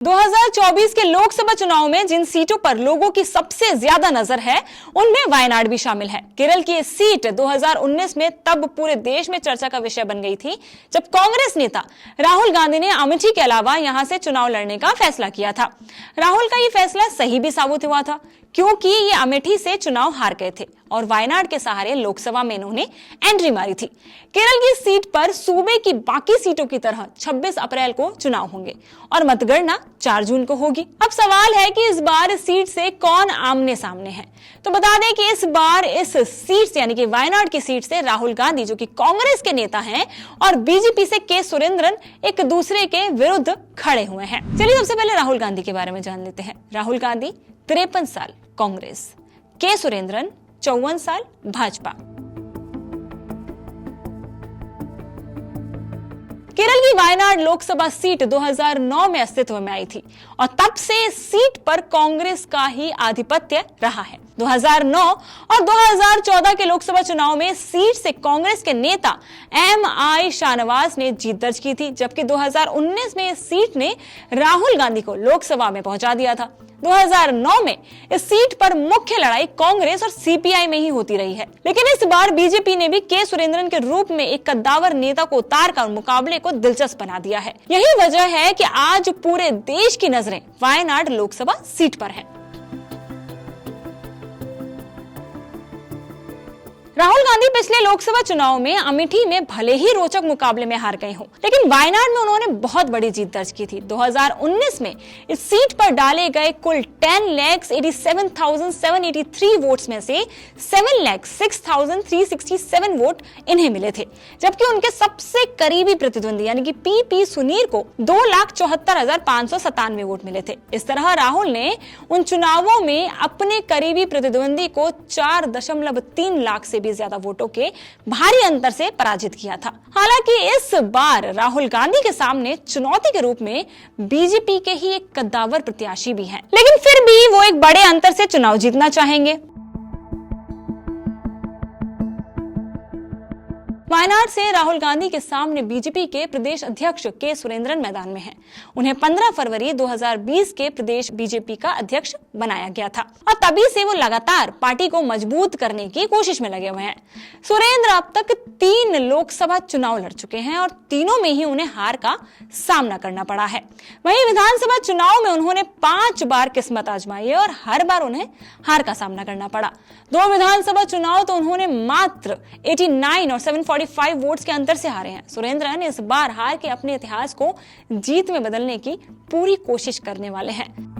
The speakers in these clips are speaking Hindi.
2024 के लोकसभा चुनाव में जिन सीटों पर लोगों की सबसे ज्यादा नजर है उनमें वायनाड भी शामिल है। केरल की ये सीट 2019 में तब पूरे देश में चर्चा का विषय बन गई थी जब कांग्रेस नेता राहुल गांधी ने अमेठी के अलावा यहां से चुनाव लड़ने का फैसला किया था। राहुल का ये फैसला सही भी साबित हुआ था क्योंकि ये अमेठी से चुनाव हार गए थे और वायनाड के सहारे लोकसभा में इन्होंने एंट्री मारी थी। केरल की सीट पर सूबे की बाकी सीटों की तरह 26 अप्रैल को चुनाव होंगे और मतगणना 4 जून को होगी। अब सवाल है कि इस बार इस सीट से कौन आमने सामने है। तो बता दें कि इस बार इस सीट से यानी कि वायनाड की सीट से राहुल गांधी जो कि कांग्रेस के नेता हैं और बीजेपी से के सुरेंद्रन एक दूसरे के विरुद्ध खड़े हुए हैं। चलिए सबसे पहले राहुल गांधी के बारे में जान लेते हैं। राहुल गांधी 53 साल कांग्रेस, के सुरेंद्रन 54 साल भाजपा। केरल की वायनाड लोकसभा सीट 2009 में अस्तित्व में आई थी और तब से इस सीट पर कांग्रेस का ही आधिपत्य रहा है। 2009 और 2014 के लोकसभा चुनाव में सीट से कांग्रेस के नेता एम.आई. शाहनवाज ने जीत दर्ज की थी, जबकि 2019 में इस सीट ने राहुल गांधी को लोकसभा में पहुंचा दिया था। 2009 में इस सीट पर मुख्य लड़ाई कांग्रेस और सीपीआई में ही होती रही है, लेकिन इस बार बीजेपी ने भी के सुरेंद्रन के रूप में एक कद्दावर नेता को उतारकर मुकाबले को दिलचस्प बना दिया है। यही वजह है कि आज पूरे देश की नजरें वायनाड लोकसभा सीट पर है। राहुल गांधी पिछले लोकसभा चुनाव में अमेठी में भले ही रोचक मुकाबले में हार गए हों, लेकिन वायनाड में उन्होंने बहुत बड़ी जीत दर्ज की थी। 2019 में इस सीट पर डाले गए कुल 10,87,783 वोट्स में से 7,06,367 वोट इन्हें मिले थे, जबकि उनके सबसे करीबी प्रतिद्वंदी यानी कि पीपी सुनीर को 2,74,597 वोट मिले थे। इस तरह राहुल ने उन चुनावों में अपने करीबी प्रतिद्वंदी को 4.3 लाख से भी ज्यादा वोटों के भारी अंतर से पराजित किया था। हालांकि इस बार राहुल गांधी के सामने चुनौती के रूप में बीजेपी के ही एक कद्दावर प्रत्याशी भी हैं, लेकिन फिर भी वो एक बड़े अंतर से चुनाव जीतना चाहेंगे। वायनाड से राहुल गांधी के सामने बीजेपी के प्रदेश अध्यक्ष के सुरेंद्रन मैदान में हैं। उन्हें 15 फरवरी 2020 के प्रदेश बीजेपी का अध्यक्ष बनाया गया था और तभी से वो लगातार पार्टी को मजबूत करने की कोशिश में लगे हुए हैं। सुरेंद्र अब तक 3 लोकसभा चुनाव लड़ चुके हैं और तीनों में ही उन्हें हार का सामना करना पड़ा है। वहीं विधानसभा चुनाव में उन्होंने 5 बार किस्मत आजमाई है और हर बार उन्हें हार का सामना करना पड़ा। 2 विधानसभा चुनाव तो उन्होंने मात्र 89 और 745 वोट्स के अंतर से हारे हैं। सुरेंद्रन इस बार हार के अपने इतिहास को जीत में बदलने की पूरी कोशिश करने वाले हैं।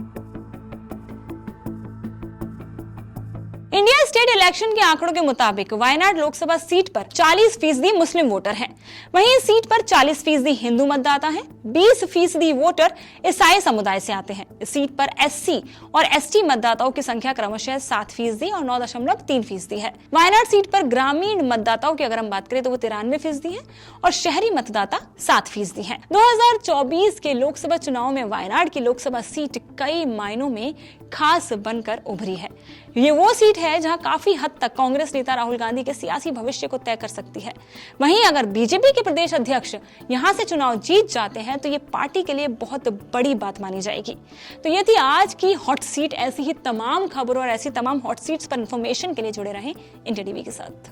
इंडिया स्टेट इलेक्शन के आंकड़ों के मुताबिक वायनाड लोकसभा सीट पर 40% मुस्लिम वोटर हैं। वहीं इस सीट पर 40% हिंदू मतदाता हैं, 20% वोटर ईसाई समुदाय से आते हैं। इस सीट पर एससी और एसटी मतदाताओं की संख्या क्रमशः 7% और 9.3% है। वायनाड सीट पर ग्रामीण मतदाताओं की अगर हम बात करें तो वो 93% है और शहरी मतदाता 7% है। 2024 के लोकसभा चुनाव में वायनाड की लोकसभा सीट कई मायनों में खास बनकर उभरी है। ये वो सीट है जहां काफी हद तक कांग्रेस नेता राहुल गांधी के सियासी भविष्य को तय कर सकती है। वहीं अगर बीजेपी के प्रदेश अध्यक्ष यहां से चुनाव जीत जाते हैं तो ये पार्टी के लिए बहुत बड़ी बात मानी जाएगी। तो ये थी आज की हॉट सीट। ऐसी ही तमाम खबरों और ऐसी तमाम हॉट सीट्स पर इंफॉर्मेशन के लिए जुड़े रहें इंडिया टीवी के साथ।